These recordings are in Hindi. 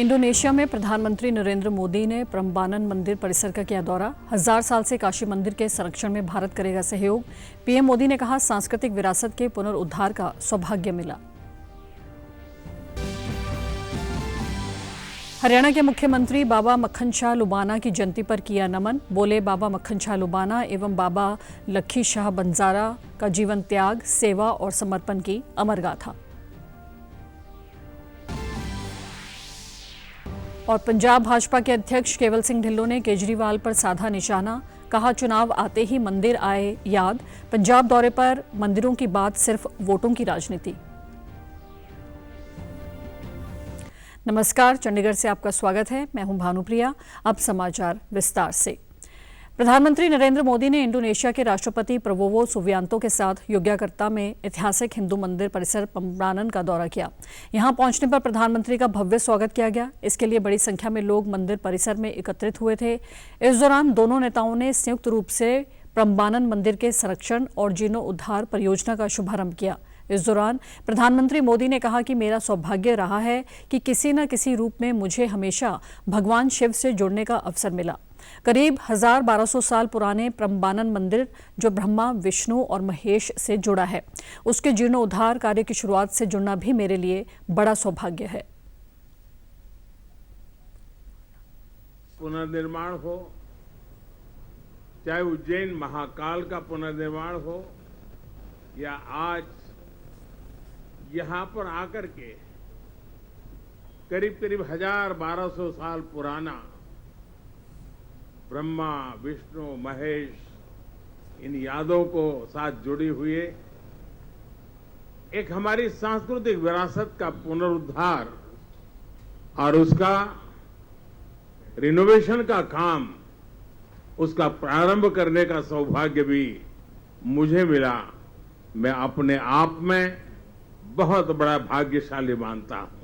इंडोनेशिया में प्रधानमंत्री नरेंद्र मोदी ने प्रम्बानन मंदिर परिसर का किया दौरा। 1000 साल से काशी मंदिर के संरक्षण में भारत करेगा सहयोग। पीएम मोदी ने कहा, सांस्कृतिक विरासत के पुनरुद्धार का सौभाग्य मिला। हरियाणा के मुख्यमंत्री बाबा मक्खन शाह लुबाना की जयंती पर किया नमन। बोले, बाबा मक्खन शाह लुबाना एवं बाबा लखी शाह बंजारा का जीवन त्याग, सेवा और समर्पण की अमर गाथा। और पंजाब भाजपा के अध्यक्ष केवल सिंह ढिल्लों ने केजरीवाल पर साधा निशाना। कहा, चुनाव आते ही मंदिर आए याद। पंजाब दौरे पर मंदिरों की बात सिर्फ वोटों की राजनीति। नमस्कार, चंडीगढ़ से आपका स्वागत है। मैं हूं भानुप्रिया। अब समाचार विस्तार से। प्रधानमंत्री नरेंद्र मोदी ने इंडोनेशिया के राष्ट्रपति प्रबोवो सुबियांतो के साथ योग्याकर्ता में ऐतिहासिक हिंदू मंदिर परिसर प्रम्बानन का दौरा किया। यहां पहुंचने पर प्रधानमंत्री का भव्य स्वागत किया गया। इसके लिए बड़ी संख्या में लोग मंदिर परिसर में एकत्रित हुए थे। इस दौरान दोनों नेताओं ने संयुक्त रूप से प्रम्बानन मंदिर के संरक्षण और जीर्णोद्धार परियोजना का शुभारंभ किया। इस दौरान प्रधानमंत्री मोदी ने कहा कि मेरा सौभाग्य रहा है कि किसी न किसी रूप में मुझे हमेशा भगवान शिव से जुड़ने का अवसर मिला। करीब 1200 साल पुराने प्रम्बानन मंदिर, जो ब्रह्मा, विष्णु और महेश से जुड़ा है, उसके जीर्णोद्धार कार्य की शुरुआत से जुड़ना भी मेरे लिए बड़ा सौभाग्य है। पुनर्निर्माण हो, चाहे उज्जैन महाकाल का पुनर्निर्माण हो, या आज यहां पर आकर के करीब 1200 साल पुराना ब्रह्मा, विष्णु, महेश, इन यादों को साथ जुड़ी हुई एक हमारी सांस्कृतिक विरासत का पुनरुद्धार और उसका रिनोवेशन का काम, उसका प्रारंभ करने का सौभाग्य भी मुझे मिला। मैं अपने आप में बहुत बड़ा भाग्यशाली मानता हूं।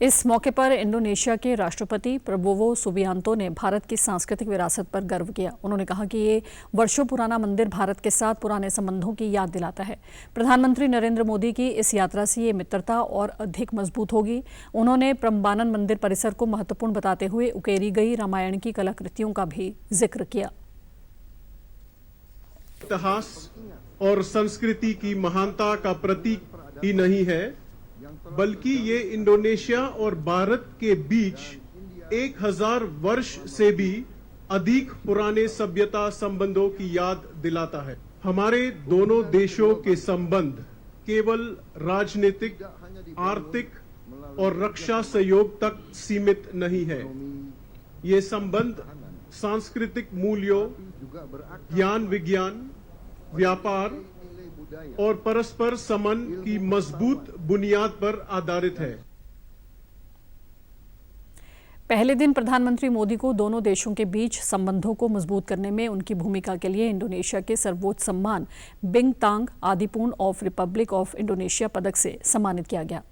इस मौके पर इंडोनेशिया के राष्ट्रपति प्रबोवो सुबियांतो ने भारत की सांस्कृतिक विरासत पर गर्व किया। उन्होंने कहा कि ये वर्षों पुराना मंदिर भारत के साथ पुराने संबंधों की याद दिलाता है। प्रधानमंत्री नरेंद्र मोदी की इस यात्रा से ये मित्रता और अधिक मजबूत होगी। उन्होंने प्रम्बानन मंदिर परिसर को महत्वपूर्ण बताते हुए उकेरी गई रामायण की कलाकृतियों का भी जिक्र किया। इतिहास और संस्कृति की महानता का प्रतीक ही नहीं है, बल्कि ये इंडोनेशिया और भारत के बीच 1000 वर्ष से भी अधिक पुराने सभ्यता संबंधों की याद दिलाता है। हमारे दोनों देशों के संबंध केवल राजनीतिक, आर्थिक और रक्षा सहयोग तक सीमित नहीं है। ये संबंध सांस्कृतिक मूल्यों, ज्ञान विज्ञान, व्यापार और परस्पर सम्मान की मजबूत बुनियाद पर आधारित है। पहले दिन प्रधानमंत्री मोदी को दोनों देशों के बीच संबंधों को मजबूत करने में उनकी भूमिका के लिए इंडोनेशिया के सर्वोच्च सम्मान बिंतांग आदिपुर्न ऑफ रिपब्लिक ऑफ इंडोनेशिया पदक से सम्मानित किया गया।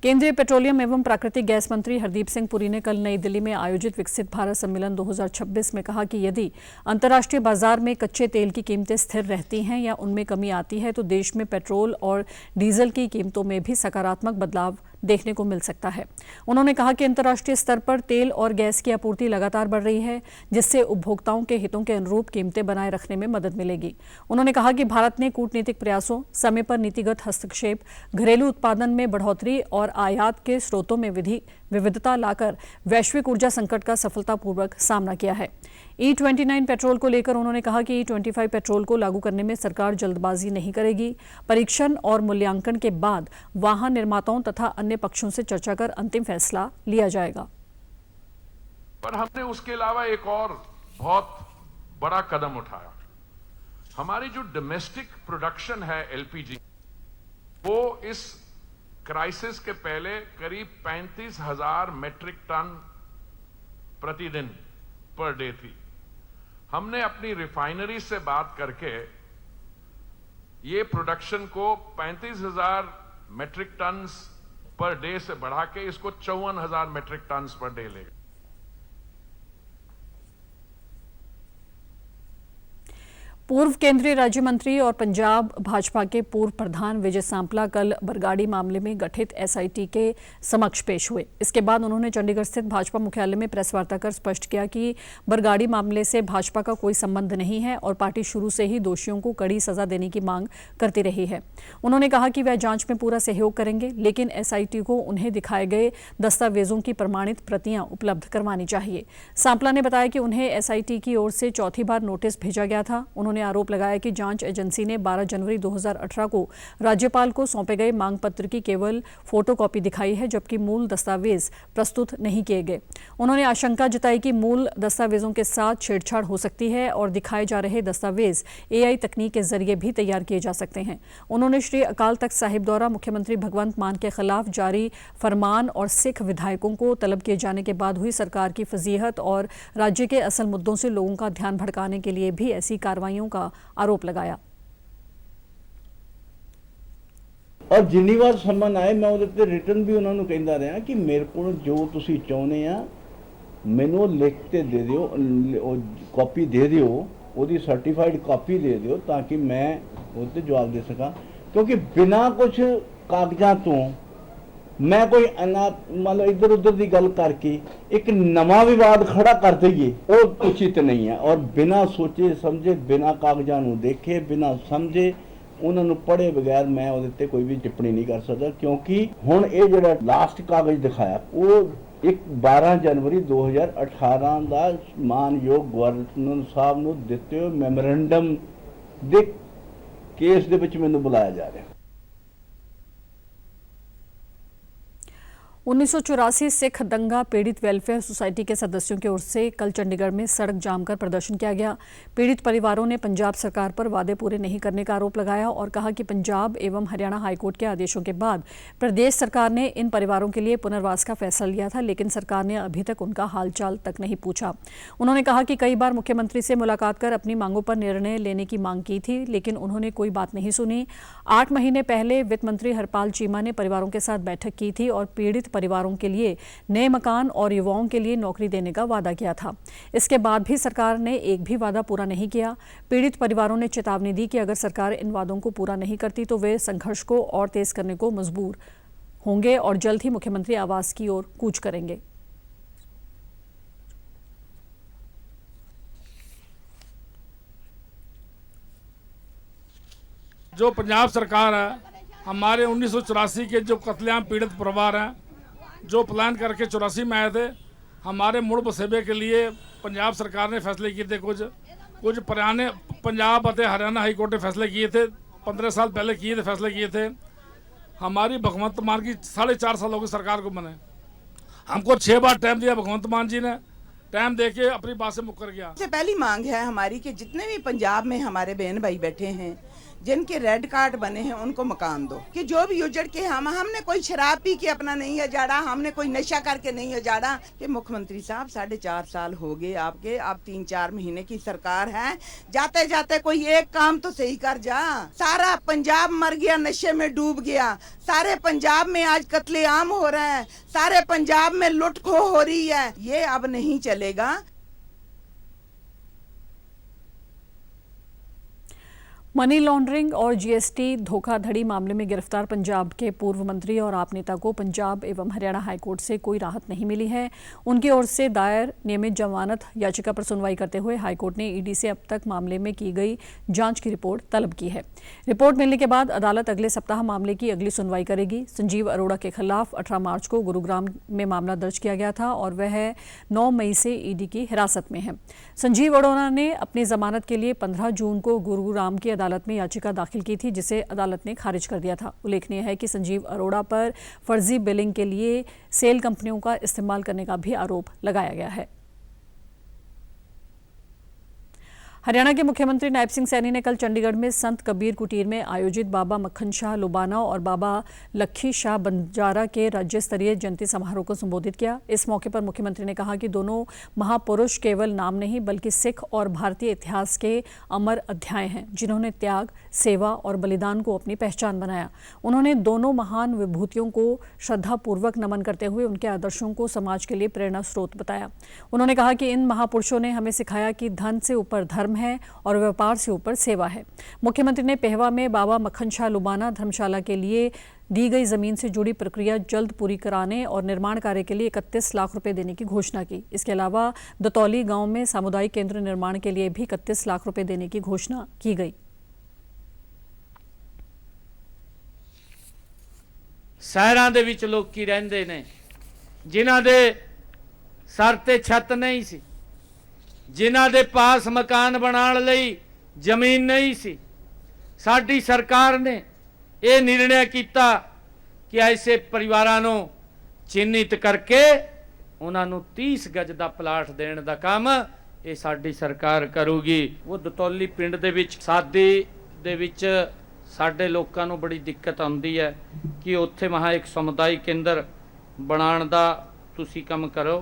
केंद्रीय पेट्रोलियम एवं प्राकृतिक गैस मंत्री हरदीप सिंह पुरी ने कल नई दिल्ली में आयोजित विकसित भारत सम्मेलन 2026 में कहा कि यदि अंतर्राष्ट्रीय बाजार में कच्चे तेल की कीमतें स्थिर रहती हैं या उनमें कमी आती है तो देश में पेट्रोल और डीजल की कीमतों में भी सकारात्मक बदलाव देखने को मिल सकता है। उन्होंने कहा कि अंतर्राष्ट्रीय स्तर पर तेल और गैस की आपूर्ति लगातार बढ़ रही है, जिससे उपभोक्ताओं के हितों के अनुरूप कीमतें बनाए रखने में मदद मिलेगी। उन्होंने कहा कि भारत ने कूटनीतिक प्रयासों, समय पर नीतिगत हस्तक्षेप, घरेलू उत्पादन में बढ़ोतरी और आयात के स्रोतों में विविधता लाकर वैश्विक ऊर्जा संकट का सफलतापूर्वक सामना किया है। E29 पेट्रोल को लेकर उन्होंने कहा कि E25 पेट्रोल को लागू करने में सरकार जल्दबाजी नहीं करेगी। परीक्षण और मूल्यांकन के बाद वाहन निर्माताओं तथा अन्य पक्षों से चर्चा कर अंतिम फैसला लिया जाएगा। पर हमने उसके अलावा एक और बहुत बड़ा कदम उठाया। हमारी जो डोमेस्टिक प्रोडक्शन है एलपीजी, वो इस क्राइसिस के पहले करीब 35,000 मैट्रिक टन प्रतिदिन पर डे थी। हमने अपनी रिफाइनरी से बात करके ये प्रोडक्शन को 35,000 मैट्रिक टन पर डे से बढ़ा के इसको 54,000 मैट्रिक टन पर डे ले गए। पूर्व केंद्रीय राज्य मंत्री और पंजाब भाजपा के पूर्व प्रधान विजय सांपला कल बरगाड़ी मामले में गठित एसआईटी के समक्ष पेश हुए। इसके बाद उन्होंने चंडीगढ़ स्थित भाजपा मुख्यालय में प्रेस वार्ता कर स्पष्ट किया कि बरगाड़ी मामले से भाजपा का कोई संबंध नहीं है और पार्टी शुरू से ही दोषियों को कड़ी सजा देने की मांग करती रही है। उन्होंने कहा कि वह जांच में पूरा सहयोग करेंगे, लेकिन एसआईटी को उन्हें दिखाए गए दस्तावेजों की प्रमाणित प्रतियां उपलब्ध करवानी चाहिए। सांपला ने बताया कि उन्हें एसआईटी की ओर से चौथी बार नोटिस भेजा गया था। उन्होंने आरोप लगाया कि जांच एजेंसी ने 12 जनवरी 2018 को राज्यपाल को सौंपे गए मांग पत्र की केवल फोटोकॉपी दिखाई है, जबकि मूल दस्तावेज प्रस्तुत नहीं किए गए। उन्होंने आशंका जताई कि मूल दस्तावेजों के साथ छेड़छाड़ हो सकती है और दिखाए जा रहे दस्तावेज एआई तकनीक के जरिए भी तैयार किए जा सकते हैं। उन्होंने श्री अकाल तख्त साहिब द्वारा मुख्यमंत्री भगवंत मान के खिलाफ जारी फरमान और सिख विधायकों को तलब किए जाने के बाद हुई सरकार की फजीहत और राज्य के असल मुद्दों से लोगों का ध्यान भटकाने के लिए भी ऐसी कार्रवाइयों का आरोप लगाया। और जिन्नी बार समन आए मैं ਉਹਦੇ ਤੇ ਰਿਟਨ ਵੀ ਉਹਨਾਂ ਨੂੰ ਕਹਿੰਦਾ ਰਿਹਾ ਕਿ ਮੇਰੇ ਕੋਲ ਜੋ ਤੁਸੀਂ ਚਾਹੁੰਦੇ ਆ ਮੈਨੂੰ ਲਿਖ ਕੇ ਦੇ ਦਿਓ, ਉਹ ਕਾਪੀ ਦੇ ਦਿਓ, ਉਹਦੀ ਸਰਟੀਫਾਈਡ ਕਾਪੀ ਦੇ ਦਿਓ ਤਾਂ ਕਿ ਮੈਂ ਉਹਦੇ ਤੇ ਜਵਾਬ ਦੇ ਸਕਾਂ, ਕਿਉਂਕਿ ਬਿਨਾਂ ਕੁਝ ਕਾਗਜ਼ਾਂ ਤੋਂ मैं कोई मतलब इधर उधर की गल करके एक नवा विवाद खड़ा कर दईए वो उचित नहीं है। और बिना सोचे समझे, बिना कागजां नूं देखे, बिना समझे, उन्होंने पढ़े बगैर मैं उहदे ते कोई भी टिप्पणी नहीं कर सकता, क्योंकि हुण ये जिहड़ा लास्ट कागज दिखाया वो एक 12 जनवरी 2018 का मानयोग गवर्नर साहब नूं दिते हुए मैमोरेंडम दे केस दे विच मैनूं बुलाया जा रहा है। 1984 सिख दंगा पीड़ित वेलफेयर सोसाइटी के सदस्यों की ओर से कल चंडीगढ़ में सड़क जाम कर प्रदर्शन किया गया। पीड़ित परिवारों ने पंजाब सरकार पर वादे पूरे नहीं करने का आरोप लगाया और कहा कि पंजाब एवं हरियाणा हाईकोर्ट के आदेशों के बाद प्रदेश सरकार ने इन परिवारों के लिए पुनर्वास का फैसला लिया था, लेकिन सरकार ने अभी तक उनका हालचाल तक नहीं पूछा। उन्होंने कहा कि कई बार मुख्यमंत्री से मुलाकात कर अपनी मांगों पर निर्णय लेने की मांग की थी, लेकिन उन्होंने कोई बात नहीं सुनी। 8 महीने पहले वित्त मंत्री हरपाल चीमा ने परिवारों के साथ बैठक की थी और पीड़ित परिवारों के लिए नए मकान और युवाओं के लिए नौकरी देने का वादा किया था। इसके बाद भी सरकार ने एक भी वादा पूरा नहीं किया। पीड़ित परिवारों ने चेतावनी दी कि अगर सरकार इन वादों को पूरा नहीं करती तो वे संघर्ष को और तेज करने को मजबूर होंगे और जल्द ही मुख्यमंत्री आवास की ओर कूच करेंगे। जो पंजाब सरकार है, हमारे 1984 के जो कत्लेआम पीड़ित परिवार हैं, जो प्लान करके 84 में आए थे, हमारे मूल बसेबे के लिए पंजाब सरकार ने फैसले किए थे। कुछ पुराने पंजाब और हरियाणा हाई कोर्ट ने फैसले किए थे, 15 साल पहले किए थे, फैसले किए थे। हमारी भगवंत मान की 4.5 साल हो गए सरकार को बने। हमको 6 बार टाइम दिया भगवंत मान जी ने, टाइम देके अपनी बात से मुकर गया। सबसे पहली मांग है हमारी कि जितने भी पंजाब में हमारे बहन भाई बैठे हैं, जिनके रेड कार्ड बने हैं, उनको मकान दो। कि जो भी उजड़ के हमने कोई शराब पी के अपना नहीं उजाड़ा, हमने कोई नशा करके नहीं उजाड़ा। कि मुख्यमंत्री साहब 4.5 साल हो गए आपके, आप 3-4 महीने की सरकार है, जाते जाते कोई एक काम तो सही कर जा। सारा पंजाब मर गया, नशे में डूब गया। सारे पंजाब में आज कत्लेआम हो रहे हैं, सारे पंजाब में लुट खो हो रही है। ये अब नहीं चलेगा। मनी लॉन्ड्रिंग और जीएसटी धोखाधड़ी मामले में गिरफ्तार पंजाब के पूर्व मंत्री और आप नेता को पंजाब एवं हरियाणा हाईकोर्ट से कोई राहत नहीं मिली है। उनकी ओर से दायर नियमित जमानत याचिका पर सुनवाई करते हुए हाईकोर्ट ने ईडी से अब तक मामले में की गई जांच की रिपोर्ट तलब की है। रिपोर्ट मिलने के बाद अदालत अगले सप्ताह मामले की अगली सुनवाई करेगी। संजीव अरोड़ा के खिलाफ 18 मार्च को गुरुग्राम में मामला दर्ज किया गया था और वह 9 मई से ईडी की हिरासत में है। संजीव अरोड़ा ने अपनी जमानत के लिए 15 जून को गुरुग्राम की अदालत में याचिका दाखिल की थी, जिसे अदालत ने खारिज कर दिया था। उल्लेखनीय है कि संजीव अरोड़ा पर फर्जी बिलिंग के लिए सेल कंपनियों का इस्तेमाल करने का भी आरोप लगाया गया है। हरियाणा के मुख्यमंत्री नायब सिंह सैनी ने कल चंडीगढ़ में संत कबीर कुटीर में आयोजित बाबा मक्खन शाह लुबाना और बाबा लखी शाह बंजारा के राज्य स्तरीय जयंती समारोह को संबोधित किया। इस मौके पर मुख्यमंत्री ने कहा कि दोनों महापुरुष केवल नाम नहीं बल्कि सिख और भारतीय इतिहास के अमर अध्याय हैं, जिन्होंने त्याग, सेवा और बलिदान को अपनी पहचान बनाया। उन्होंने दोनों महान विभूतियों को श्रद्धापूर्वक नमन करते हुए उनके आदर्शों को समाज के लिए प्रेरणा स्रोत बताया। उन्होंने कहा कि इन महापुरुषों ने हमें सिखाया कि धन से ऊपर धर्म है और व्यापार से ऊपर सेवा है। मुख्यमंत्री ने पेहवा में बाबा मक्खन शाह लुबाना धर्मशाला के लिए दी गई जमीन से जुड़ी प्रक्रिया जल्द पूरी कराने और निर्माण कार्य के लिए 31 लाख रुपए देने की घोषणा की। इसके अलावा दतौली गांव में सामुदायिक केंद्र निर्माण के लिए भी 31 लाख रुपए देने की घोषणा की गई। शहरां दे विच लोकी रहिंदे ने जिन्हां दे सर ते छत नहीं सी, जिन्हां दे पास मकान बनाने लई जमीन नहीं सी। साडी सरकार ने यह निर्णय किया कि ऐसे परिवारां नूं चिन्हित करके उन्होंने 30 गज का प्लाट देने का काम ये साडी सरकार करूगी। वो दतौली पिंड दे विच सादी दे विच साडे लोकां नूं बड़ी दिक्कत आउंदी है कि उत्थे वहाँ एक समुदायिक केंद्र बनाने का तुसी काम करो।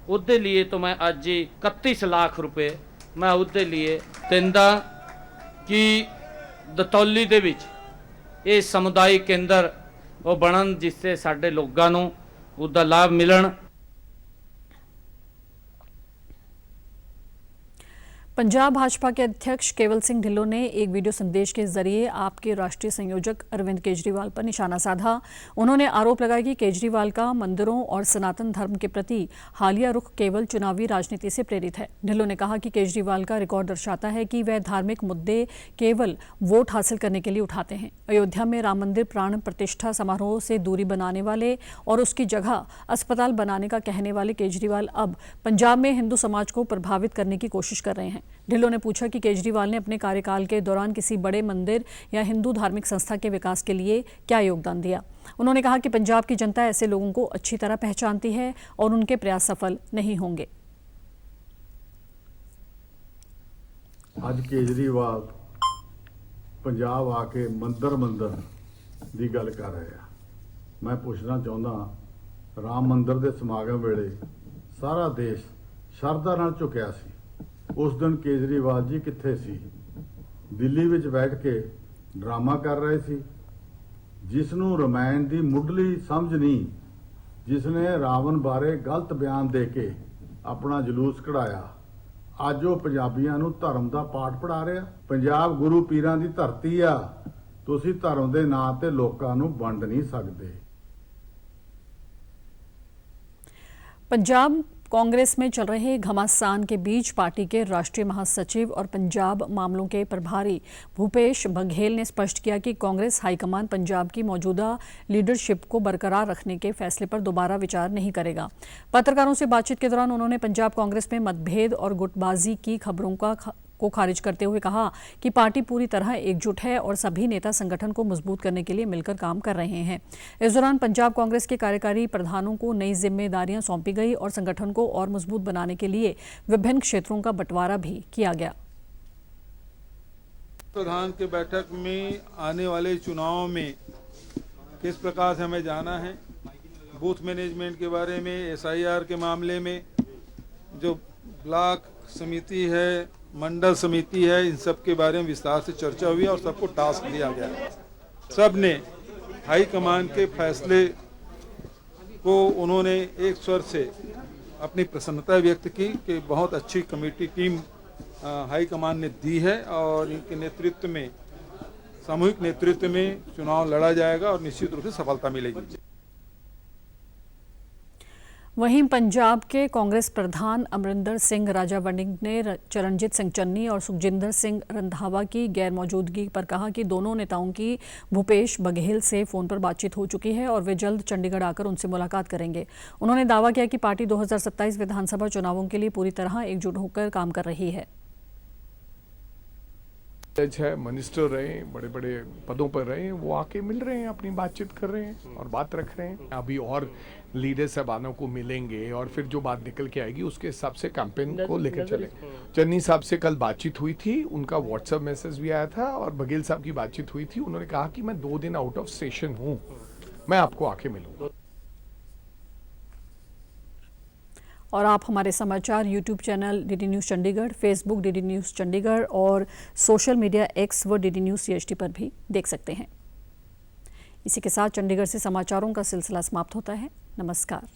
उसदे लिए तो मैं अज 31 लाख रुपए मैं उसदे लिए दिंदा कि दतौली दे विच ये समुदायिक केंद्र वो बनन जिससे साडे लोगां नूं उसदा लाभ मिलन। पंजाब भाजपा के अध्यक्ष केवल सिंह ढिल्लों ने एक वीडियो संदेश के जरिए आप के राष्ट्रीय संयोजक अरविंद केजरीवाल पर निशाना साधा। उन्होंने आरोप लगाया कि केजरीवाल का मंदिरों और सनातन धर्म के प्रति हालिया रुख केवल चुनावी राजनीति से प्रेरित है। ढिल्लों ने कहा कि केजरीवाल का रिकॉर्ड दर्शाता है कि वह धार्मिक मुद्दे केवल वोट हासिल करने के लिए उठाते हैं। अयोध्या में राम मंदिर प्राण प्रतिष्ठा समारोह से दूरी बनाने वाले और उसकी जगह अस्पताल बनाने का कहने वाले केजरीवाल अब पंजाब में हिंदू समाज को प्रभावित करने की कोशिश कर रहे हैं। ढिल्लों ने पूछा कि केजरीवाल ने अपने कार्यकाल के दौरान किसी बड़े मंदिर या हिंदू धार्मिक संस्था के विकास के लिए क्या योगदान दिया। उन्होंने कहा कि पंजाब की जनता ऐसे लोगों को अच्छी तरह पहचानती है और उनके प्रयास सफल नहीं होंगे। आज केजरीवाल पंजाब आके मंदिर की गल कर रहे हैं। मैं पूछना चाहता राम मंदिर के समागम वेले सारा देश शरधा नाल झुकिया सी। उस दिन केजरीवाल जी कित्थे सी? दिल्ली विच बैठ के ड्रामा कर रहे सी जिसनों रामायण की मुढ़ली समझ नहीं, जिसने रावण बारे गलत बयान दे के अपना जलूस कढ़ाया। अज वो पंजाबियां नूं धर्म का पाठ पढ़ा रहा। पंजाब गुरु पीरां दी धरती आ, तुसीं धर्म दे नां ते लोकां नूं वंड नहीं सकदे। पंजाब कांग्रेस में चल रहे घमासान के बीच पार्टी के राष्ट्रीय महासचिव और पंजाब मामलों के प्रभारी भूपेश बघेल ने स्पष्ट किया कि कांग्रेस हाईकमान पंजाब की मौजूदा लीडरशिप को बरकरार रखने के फैसले पर दोबारा विचार नहीं करेगा। पत्रकारों से बातचीत के दौरान उन्होंने पंजाब कांग्रेस में मतभेद और गुटबाजी की खबरों को खारिज करते हुए कहा कि पार्टी पूरी तरह एकजुट है और सभी नेता संगठन को मजबूत करने के लिए मिलकर काम कर रहे हैं। इस दौरान पंजाब कांग्रेस के कार्यकारी प्रधानों को नई जिम्मेदारियां सौंपी गई और संगठन को और मजबूत बनाने के लिए विभिन्न क्षेत्रों का बंटवारा भी किया गया। प्रधान के बैठक में आने वाले चुनाव में किस प्रकार से हमें जाना है, बूथ मैनेजमेंट के बारे में, SIR के मामले में, जो ब्लॉक समिति है, मंडल समिति है, इन सब के बारे में विस्तार से चर्चा हुई और सबको टास्क दिया गया। सब ने हाई कमान के फैसले को उन्होंने एक स्वर से अपनी प्रसन्नता व्यक्त की कि बहुत अच्छी कमेटी टीम हाई कमान ने दी है और इनके नेतृत्व में, सामूहिक नेतृत्व में चुनाव लड़ा जाएगा और निश्चित रूप से सफलता मिलेगी। वहीं पंजाब के कांग्रेस प्रधान अमरिंदर सिंह राजा वड़िंग ने चरणजीत सिंह चन्नी और सुखजिंदर सिंह रंधावा की गैर मौजूदगी पर कहा कि दोनों नेताओं की भूपेश बघेल से फोन पर बातचीत हो चुकी है और वे जल्द चंडीगढ़ आकर उनसे मुलाकात करेंगे। उन्होंने दावा किया कि पार्टी 2027 विधानसभा चुनावों के लिए पूरी तरह एकजुट होकर काम कर रही है। है मिनिस्टर रहे, बड़े बड़े पदों पर रहे, वो आके मिल रहे हैं, अपनी बातचीत कर रहे हैं और बात रख रहे हैं। अभी और लीडर साहबानों को मिलेंगे और फिर जो बात निकल के आएगी उसके हिसाब से कैंपेन को लेकर चले। चन्नी साहब से कल बातचीत हुई थी, उनका व्हाट्सएप मैसेज भी आया था और बघेल साहब की बातचीत हुई थी। उन्होंने कहा कि मैं 2 दिन आउट ऑफ स्टेशन हूँ, मैं आपको आके मिलूंगा। और आप हमारे समाचार YouTube channel DD news Chandigarh, Facebook DD news Chandigarh और सोशल मीडिया X व DD न्यूज़ CHT पर भी देख सकते हैं। इसी के साथ चंडीगढ़ से समाचारों का सिलसिला समाप्त होता है। नमस्कार।